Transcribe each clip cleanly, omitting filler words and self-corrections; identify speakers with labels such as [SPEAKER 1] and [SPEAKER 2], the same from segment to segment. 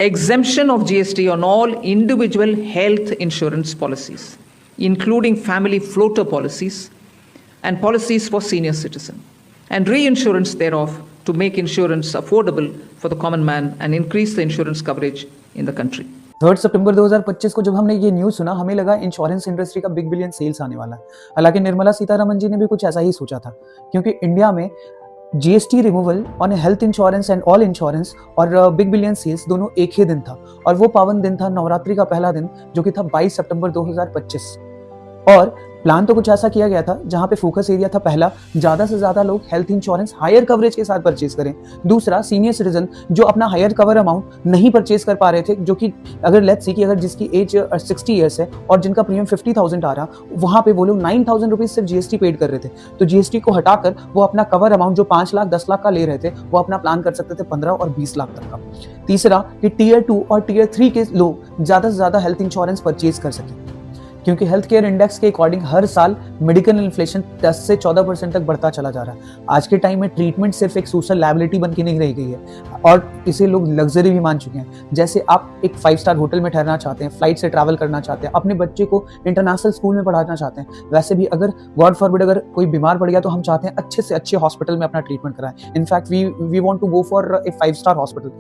[SPEAKER 1] exemption of GST on all individual health insurance policies, including family floater policies and policies for senior citizen, and reinsurance thereof to make insurance affordable for the common man and increase the insurance coverage in the country.
[SPEAKER 2] 3 सितंबर 2025 को जब हमने ये news सुना, हमें लगा insurance industry का big billion sales आने वाला है। हालांकि निर्मला सीतारमण जी ने भी कुछ ऐसा ही सोचा था, क्योंकि इंडिया में GST removal on health insurance and all insurance और बिग बिलियन सेल्स दोनों एक ही दिन था, और वो पावन दिन था नवरात्रि का पहला दिन, जो कि था 22 सितंबर 2025। और प्लान तो कुछ ऐसा किया गया था जहां पे फोकस एरिया था, पहला, ज्यादा से ज्यादा लोग हेल्थ इंश्योरेंस हायर कवरेज के साथ परचेज करें। दूसरा, सीनियर सिटीजन जो अपना हायर कवर अमाउंट नहीं परचेज कर पा रहे थे, जो कि अगर लेट्स सी कि अगर जिसकी एज 60 ईयर्स है और जिनका प्रीमियम 50,000 आ रहा, वहां पे वो लोग 9,000 रुपीज सिर्फ जीएसटी पेड कर रहे थे। तो जीएसटी को हटाकर वो अपना कवर अमाउंट जो 5 लाख 10 लाख का ले रहे थे, वो अपना प्लान कर सकते थे 15 और 20 लाख तक का। तीसरा कि टीयर 2 और टीयर 3 के लोग ज्यादा से ज्यादा हेल्थ इंश्योरेंस परचेज कर सके, क्योंकि हेल्थ केयर इंडेक्स के अकॉर्डिंग हर साल मेडिकल इन्फ्लेशन 10 से 14% तक बढ़ता चला जा रहा है। आज के टाइम में ट्रीटमेंट सिर्फ एक सोशल लायबिलिटी बन के नहीं रह गई है, और इसे लोग लग्जरी भी मान चुके हैं। जैसे आप एक 5 स्टार होटल में ठहरना चाहते हैं, फ्लाइट से ट्रैवल करना चाहते हैं, अपने बच्चे को इंटरनेशनल स्कूल में पढ़ाना चाहते हैं, वैसे भी अगर गॉड फॉरबिड अगर कोई बीमार पड़ गया तो हम चाहते हैं अच्छे से अच्छे हॉस्पिटल में अपना ट्रीटमेंट कराएं। In fact we want to go for a 5 star hospital,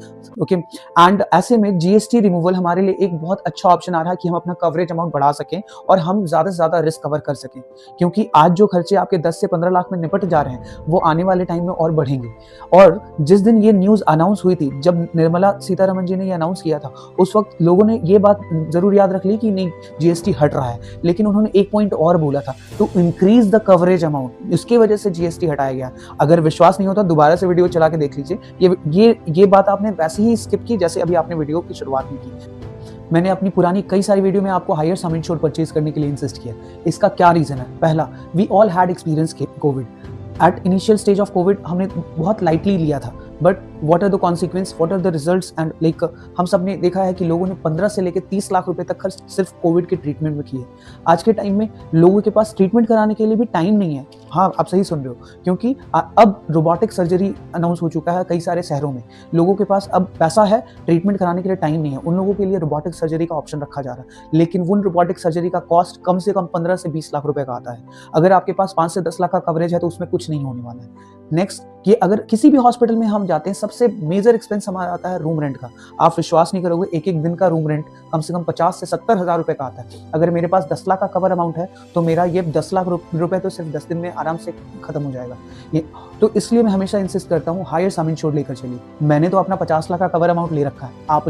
[SPEAKER 2] okay. And ऐसे में जीएसटी रिमूवल हमारे लिए एक बहुत अच्छा ऑप्शन आ रहा है कि हम अपना कवरेज अमाउंट बढ़ा सकें और हम ज्यादा से ज्यादा रिस्क कवर कर सकें, क्योंकि आज जो खर्चे आपके 10 से 15 लाख में निपट जा रहे हैं, वो आने वाले टाइम में और बढ़ेंगे। और जिस दिन ये न्यूज अनाउंस हुई थी, जब निर्मला सीतारमण जी ने ये अनाउंस किया था, उस वक्त लोगों ने ये बात जरूर याद रख ली कि नहीं, जीएसटी हट रहा है, लेकिन उन्होंने एक पॉइंट और बोला था, to increase the coverage amount. इसकी वजह से जीएसटी हटाया गया। अगर विश्वास नहीं होता, दोबारा से वीडियो चला के देख लीजिए। ये बात आपने वैसे ही स्किप की जैसे अभी आपने वीडियो की शुरुआत में की। मैंने अपनी पुरानी कई सारी वीडियो में आपको हायर सम इंश्योर्ड परचेज करने के लिए इंसिस्ट किया। इसका क्या रीजन है? पहला, we all had experience COVID. At initial stage of COVID हमने बहुत लाइटली लिया था, but what are the consequence, what are the results, and like हम सब ने देखा है कि लोगों ने 15 से लेकर 30 लाख रुपए तक खर्च सिर्फ कोविड के ट्रीटमेंट में किए। आज के टाइम में लोगों के पास ट्रीटमेंट कराने के लिए भी टाइम नहीं है। हाँ, आप सही सुन रहे हो, क्योंकि अब रोबोटिक सर्जरी अनाउंस हो चुका है कई सारे शहरों में। लोगों के पास अब पैसा है, ट्रीटमेंट कराने के लिए टाइम नहीं है, उन लोगों के लिए रोबोटिक सर्जरी का ऑप्शन रखा जा रहा है। लेकिन उन रोबोटिक सर्जरी का कॉस्ट कम से कम 15 से 20 लाख रुपए का आता है। अगर आपके पास 5 से 10 लाख का कवरेज है तो उसमें कुछ नहीं होने वाला है। नेक्स्ट, कि अगर किसी भी हॉस्पिटल में हम जाते हैं, सबसे मेजर एक्सपेंस हमारा आता है रूम रेंट का। आप विश्वास नहीं करोगे, एक दिन का रूम रेंट कम से कम 50 से 70 हजार रुपए का आता है। अगर मेरे पास 10 लाख का कवर अमाउंट है तो मेरा ये 10 लाख रुपए तो सिर्फ 10 दिन में आराम से खत्म हो जाएगा। ये तो इसलिए मैं हमेशा इंसिस्ट करता हूँ, हायर सम इंश्योर्ड लेकर चलिए। मैंने तो अपना 50 लाख का कवर अमाउंट ले रखा है। आप